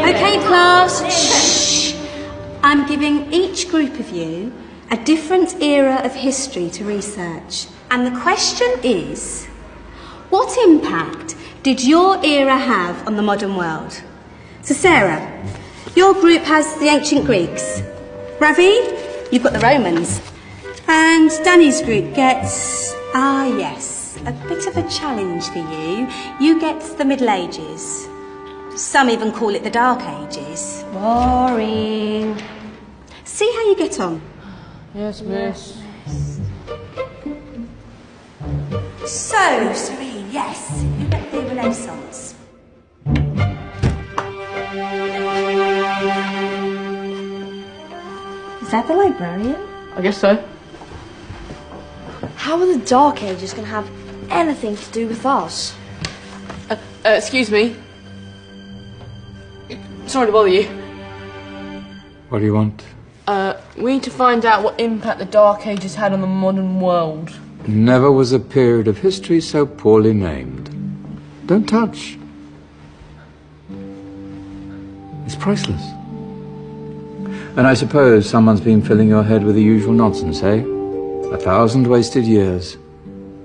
Okay, class. Shh. I'm giving each group of you a different era of history to research. And the question is, what impact did your era have on the modern world? So Sarah, your group has the ancient Greeks. Ravi, you've got the Romans. And Danny's group gets, yes, a bit of a challenge for you. You get the Middle Ages. Some even call it the Dark Ages. Boring. See how you get on. Yes, miss. So, Serene, yes, you get the Renaissance. Is that the librarian? I guess so. How are the Dark Ages going to have anything to do with us? Excuse me. Sorry to bother you. What do you want? We need to find out what impact the Dark Ages had on the modern world. Never was a period of history so poorly named. Don't touch. It's priceless. And I suppose someone's been filling your head with the usual nonsense, eh? 1,000 wasted years.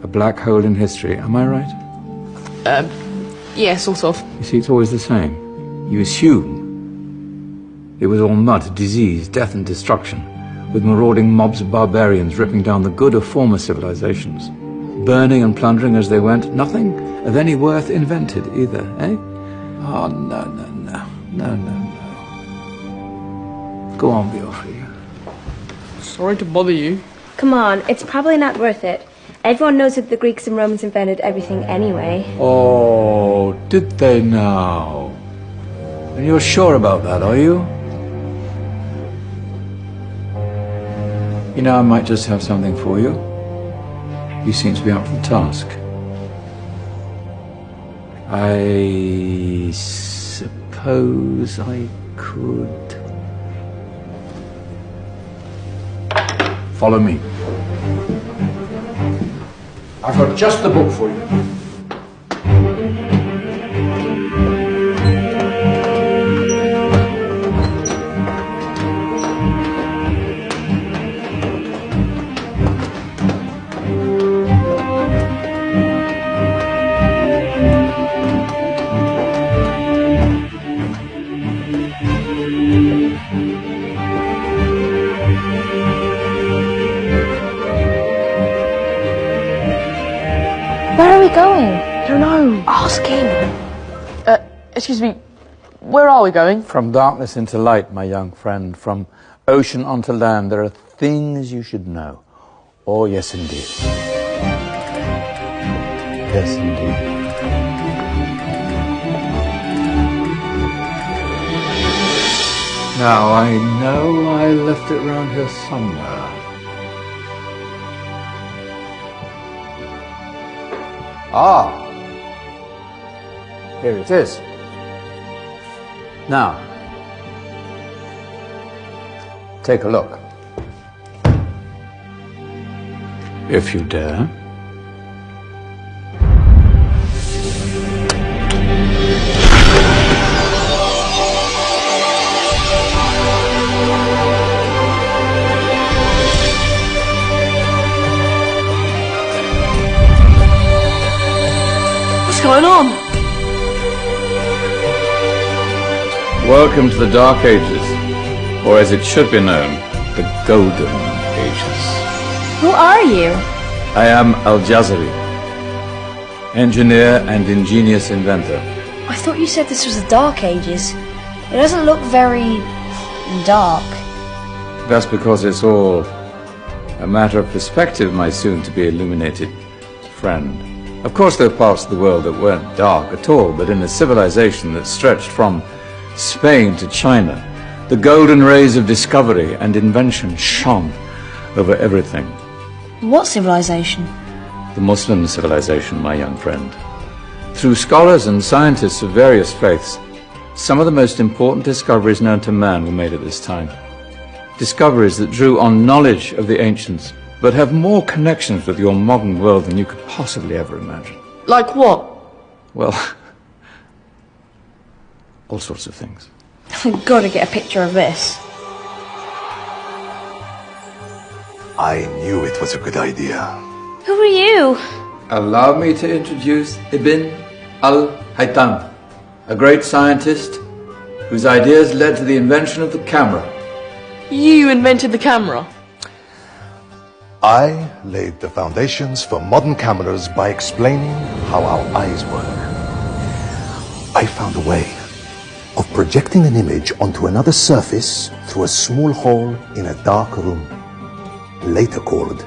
A black hole in history, am I right? Yeah, sort of. You see, it's always the same. You assume it was all mud, disease, death and destruction, with marauding mobs of barbarians ripping down the good of former civilizations, burning and plundering as they went, nothing of any worth invented either, eh? Oh, no. Go on, Beofrey. Sorry to bother you. Come on, it's probably not worth it. Everyone knows that the Greeks and Romans invented everything anyway. Oh, did they now? And you're sure about that, are you? You know, I might just have something for you. You seem to be up for the task. I suppose I could... Follow me. I've got just the book for you. Where are we going? I don't know. Ask him. Excuse me. Where are we going? From darkness into light, my young friend. From ocean onto land, there are things you should know. Oh, yes, indeed. Yes, indeed. Now, I know I left it around here somewhere. Ah, here it is. Now, take a look. If you dare. What's going on? Welcome to the Dark Ages, or as it should be known, the Golden Ages. Who are you? I am Al-Jazari, engineer and ingenious inventor. I thought you said this was the Dark Ages. It doesn't look very dark. That's because it's all a matter of perspective, my soon-to-be illuminated friend. Of course, there are parts of the world that weren't dark at all, but in a civilization that stretched from Spain to China, the golden rays of discovery and invention shone over everything. What civilization? The Muslim civilization, my young friend. Through scholars and scientists of various faiths, some of the most important discoveries known to man were made at this time. Discoveries that drew on knowledge of the ancients, but have more connections with your modern world than you could possibly ever imagine. Like what? Well, all sorts of things. I've got to get a picture of this. I knew it was a good idea. Who are you? Allow me to introduce Ibn al-Haytham, a great scientist whose ideas led to the invention of the camera. You invented the camera? I laid the foundations for modern cameras by explaining how our eyes work. I found a way of projecting an image onto another surface through a small hole in a dark room, later called